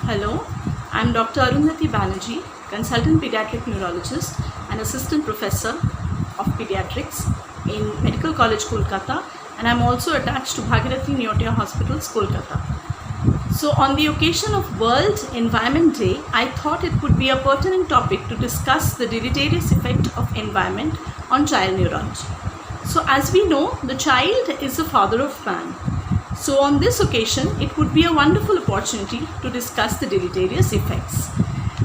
Hello, I'm Dr. Arundhati Banerjee, consultant pediatric neurologist and assistant professor of pediatrics in Medical College, Kolkata, and I'm also attached to Bhagirathi Neotia Hospitals, Kolkata. So on the occasion of World Environment Day, I thought it would be a pertinent topic to discuss the deleterious effect of environment on child neurology. So as we know, the child is the father of man. So on this occasion, it would be a wonderful opportunity to discuss the deleterious effects.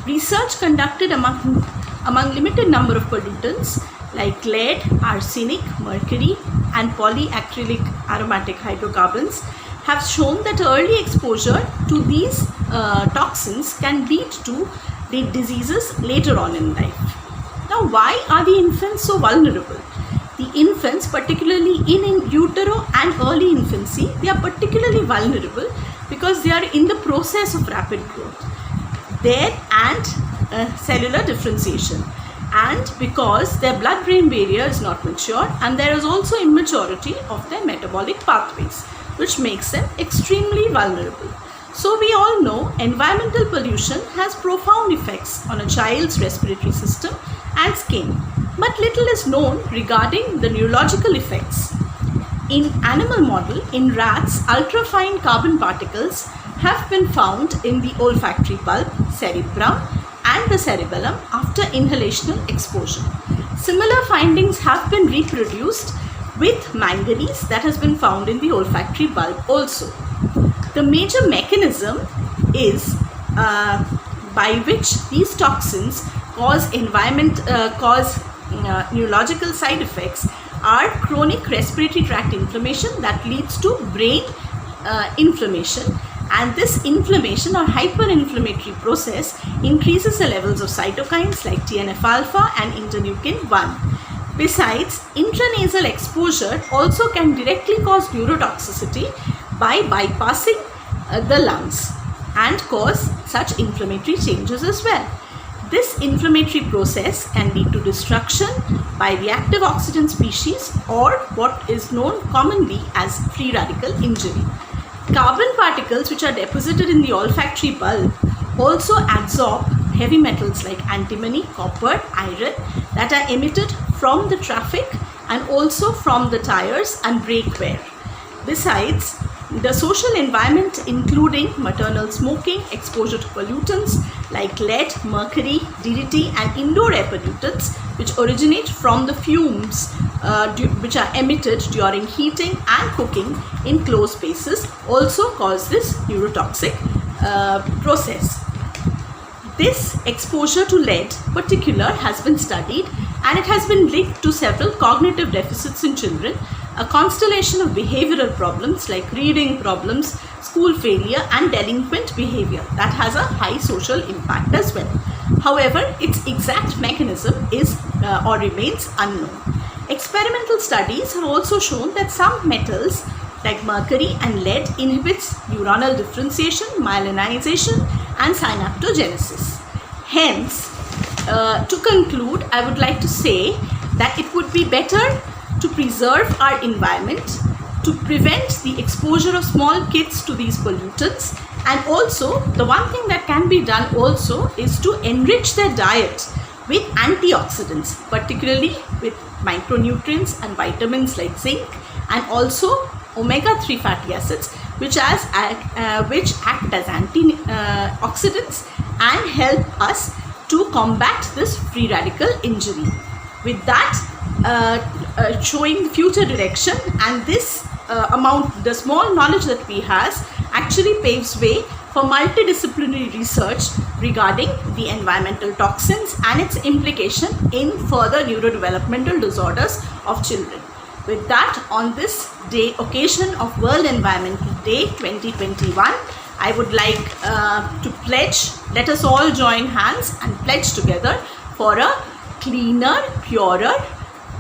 Research conducted among limited number of pollutants like lead, arsenic, mercury and polyacrylic aromatic hydrocarbons have shown that early exposure to these toxins can lead to the diseases later on in life. Now, why are the infants so vulnerable? The infants, particularly in utero and early infancy, they are particularly vulnerable because they are in the process of rapid growth there and cellular differentiation, and because their blood-brain barrier is not mature, and there is also immaturity of their metabolic pathways, which makes them extremely vulnerable. So we all know environmental pollution has profound effects on a child's respiratory system and skin, but little is known regarding the neurological effects. In animal model, in rats, ultrafine carbon particles have been found in the olfactory bulb, cerebrum and the cerebellum after inhalational exposure. Similar findings have been reproduced with manganese that has been found in the olfactory bulb also. The major mechanism is by which these toxins cause neurological side effects are chronic respiratory tract inflammation that leads to brain inflammation, and this inflammation or hyperinflammatory process increases the levels of cytokines like TNF-alpha and interleukin 1. Besides, intranasal exposure also can directly cause neurotoxicity by bypassing the lungs and cause such inflammatory changes as well. This inflammatory process can lead to destruction by reactive oxygen species or what is known commonly as free radical injury. Carbon particles which are deposited in the olfactory bulb also absorb heavy metals like antimony, copper, iron that are emitted from the traffic and also from the tires and brake wear. Besides, the social environment including maternal smoking, exposure to pollutants like lead, mercury, DDT and indoor air pollutants which originate from the fumes which are emitted during heating and cooking in closed spaces also cause this neurotoxic process. This exposure to lead particular has been studied and it has been linked to several cognitive deficits in children, a constellation of behavioral problems like reading problems, school failure and delinquent behavior that has a high social impact as well. However, its exact mechanism is or remains unknown. Experimental studies have also shown that some metals like mercury and lead inhibits neuronal differentiation, myelinization and synaptogenesis. Hence, to conclude, I would like to say that it would be better to preserve our environment, to prevent the exposure of small kids to these pollutants, and also the one thing that can be done also is to enrich their diet with antioxidants, particularly with micronutrients and vitamins like zinc and also omega-3 fatty acids which act as antioxidants and help us to combat this free radical injury. With that, showing future direction, and this the small knowledge that we has actually paves way for multidisciplinary research regarding the environmental toxins and its implication in further neurodevelopmental disorders of children. With that, on this occasion of World Environmental Day 2021, I would like to pledge, let us all join hands and pledge together for a cleaner, purer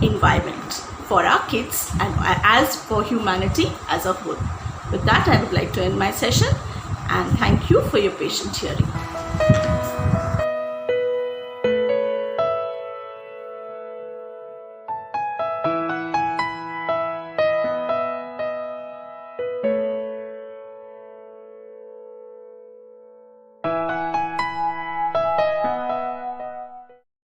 environment for our kids and as for humanity as a whole. With that, I would like to end my session and thank you for your patient hearing.